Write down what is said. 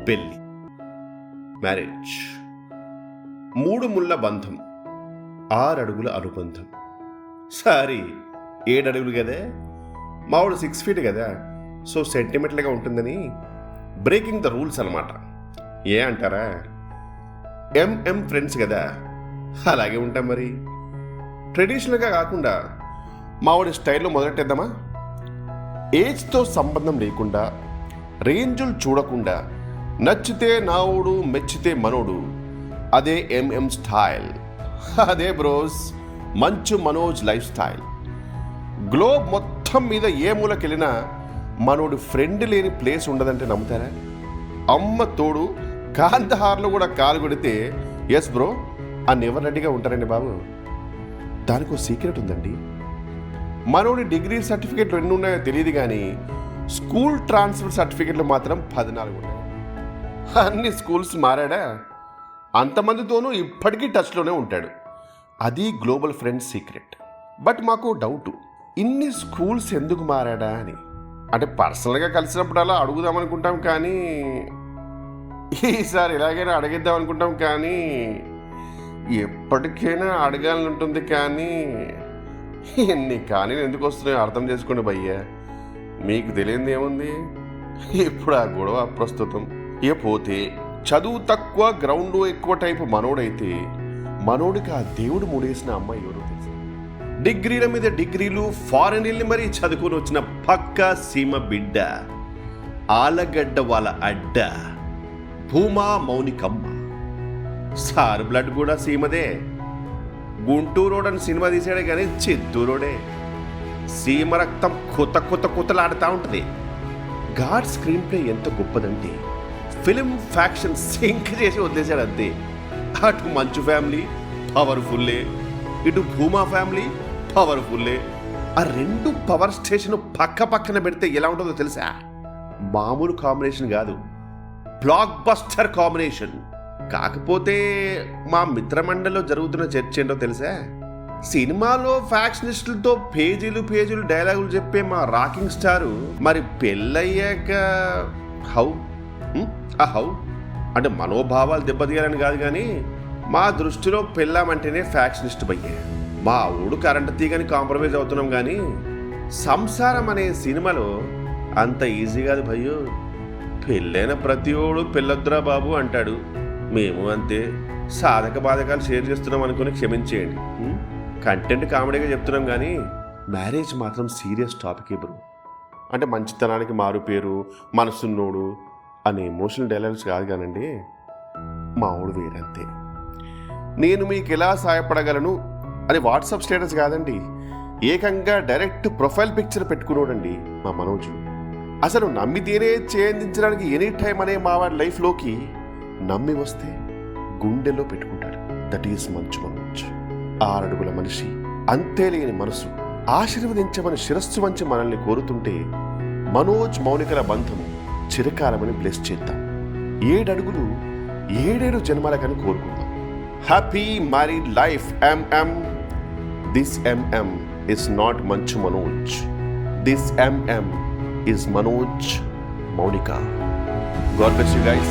పెళ్ళి, మ్యారేజ్. 3 ముళ్ళ బంధం, 6 అడుగుల అనుబంధం. సారీ 7 అడుగులు కదా, మావాడు 6 feet కదా, సో సెంటిమెంటల్గా ఉంటుందని బ్రేకింగ్ ద రూల్స్ అనమాట. ఏ అంటారా, ఎంఎం ఫ్రెండ్స్ కదా, అలాగే ఉంటాం. మరి ట్రెడిషనల్గా కాకుండా మావాడి స్టైల్లో మొదలెట్టేద్దామా? ఏజ్తో సంబంధం లేకుండా, రేంజులు చూడకుండా, నచ్చితే నావుడు మెచ్చితే మనోడు, అదే ఎంఎం స్టైల్. అదే bros Manchu Manoj life style. Globe మొత్తం మీద ఏ మూలకెళ్ళినా మనోడు ఫ్రెండ్ లేని ప్లేస్ ఉండదంటే నమ్ముతారా? అమ్మ తోడు కాందహార్లో కూడా కాలు కొడితే ఎస్ బ్రో అని ఎవరు రెడీగా ఉంటారండి బాబు. దానికి ఒక సీక్రెట్ ఉందండి. మనోడి డిగ్రీ సర్టిఫికెట్లు ఎన్ని ఉన్నాయో తెలియదు కానీ స్కూల్ ట్రాన్స్ఫర్ సర్టిఫికెట్లు మాత్రం 14 ఉన్నాయి. అన్ని స్కూల్స్ మారాడా, అంతమందితోనూ ఇప్పటికీ టచ్లోనే ఉంటాడు. అది గ్లోబల్ ఫ్రెండ్స్ సీక్రెట్. బట్ మాకు డౌట్, ఇన్ని స్కూల్స్ ఎందుకు మారాడా అని. అంటే పర్సనల్గా కలిసినప్పుడు అలా అడుగుదాం అనుకుంటాం, కానీ ఈసారి ఎలాగైనా అడిగిద్దాం అనుకుంటాం, కానీ ఎప్పటికైనా అడగాలని ఉంటుంది. కానీ ఎన్ని కానీ ఎందుకు వస్తున్నాయో అర్థం చేసుకోండి భయ్యా. మీకు తెలియంది ఏముంది, ఇప్పుడు ఆ గొడవ ప్రస్తుతం. ఇక పోతే చదువు తక్కువ గ్రౌండ్ ఎక్కువ టైపు మనోడైతే, మనోడికి ఆ దేవుడు మూడేసిన అమ్మాయి ఎవరో తెలుసు. డిగ్రీల మీద డిగ్రీలు, ఫారెన్ వెళ్ళి మరీ చదువుకుని వచ్చిన పక్కా సీమ బిడ్డ, ఆలగడ్డ వాళ్ళ అడ్డ, భూమా మౌనికమ్మ. సార్ బ్లడ్ కూడా సీమదే. గుంటూరోడ్ అని సినిమా తీసాడే కానీ చిత్తూరోడే. సీమ రక్తం కొత్తలాడుతూ ఉంటుంది. గాడ్ స్క్రీన్ ప్లే ఎంత గొప్పదంటే ఫిలిం ఫ్యాక్షన్ సింక్ చేసి వదిలేశాడు అంతే. అటు మంచు ఫ్యామిలీ పవర్ఫుల్లే, ఇటు భూమా ఫ్యామిలీ పవర్ఫుల్లే. ఆ 2 పవర్ స్టేషన్ పక్కన పెడితే ఎలా ఉంటుందో తెలుసా? మామూలు కాంబినేషన్ కాదు, బ్లాక్ బస్టర్ కాంబినేషన్. కాకపోతే మా మిత్రమండలిలో జరుగుతున్న చర్చ ఏంటో తెలుసా? సినిమాలో ఫ్యాక్షనిస్టులతో పేజీలు డైలాగులు చెప్పే మా రాకింగ్ స్టారు మరి పెళ్ళయ్యాక హౌ అంటే మనోభావాలు దెబ్బతీయాలని కాదు, కానీ మా దృష్టిలో పెళ్ళామంటేనే ఫ్యాక్షనిస్ట్ భయ్యే. మా ఊడు కరెంట్ తీగని కాంప్రమైజ్ అవుతున్నాం, కానీ సంసారం అనే సినిమాలో అంత ఈజీ కాదు భయ్యో. పెళ్ళైన ప్రతి ఓడు పెళ్ళొద్దురా బాబు అంటాడు. మేము అంతే, సాధక బాధకాలు షేర్ చేస్తున్నాం అనుకుని క్షమించేయండి. కంటెంట్ కామెడీగా చెప్తున్నాం, కానీ మ్యారేజ్ మాత్రం సీరియస్ టాపిక్ బ్రో. అంటే మంచితనానికి మారు పేరు, మనసున్నోడు అనే ఎమోషనల్ డైలాగ్స్ కాదు కానండి. మా ఊడు వేరంతే. నేను మీకు ఎలా సహాయపడగలను అని వాట్సాప్ స్టేటస్ కాదండి, ఏకంగా డైరెక్ట్ ప్రొఫైల్ పిక్చర్ పెట్టుకున్నాడండి మా మనోజు. అసలు నమ్మితేనే చేయించడానికి ఎనీ టైం అనే మా వాడి లైఫ్లోకి నమ్మి వస్తే గుండెలో పెట్టుకుంటాడు. That is Manchu Manoj. 6 అడుగుల మనిషి, అంతే లేని మనసు, ఆశీర్వదించమని శిరస్సు వంచి మనల్ని కోరుతుంటే మనోజ్ మౌనికల బంధం చిరకాలమని బ్లెస్ చేద్దాం. 7 అడుగులు 7 జన్మలకని కోరుకుందాం. Happy married life MM. This MM is not Manchu Manoj. This MM is Manoj Maunika. God bless you guys.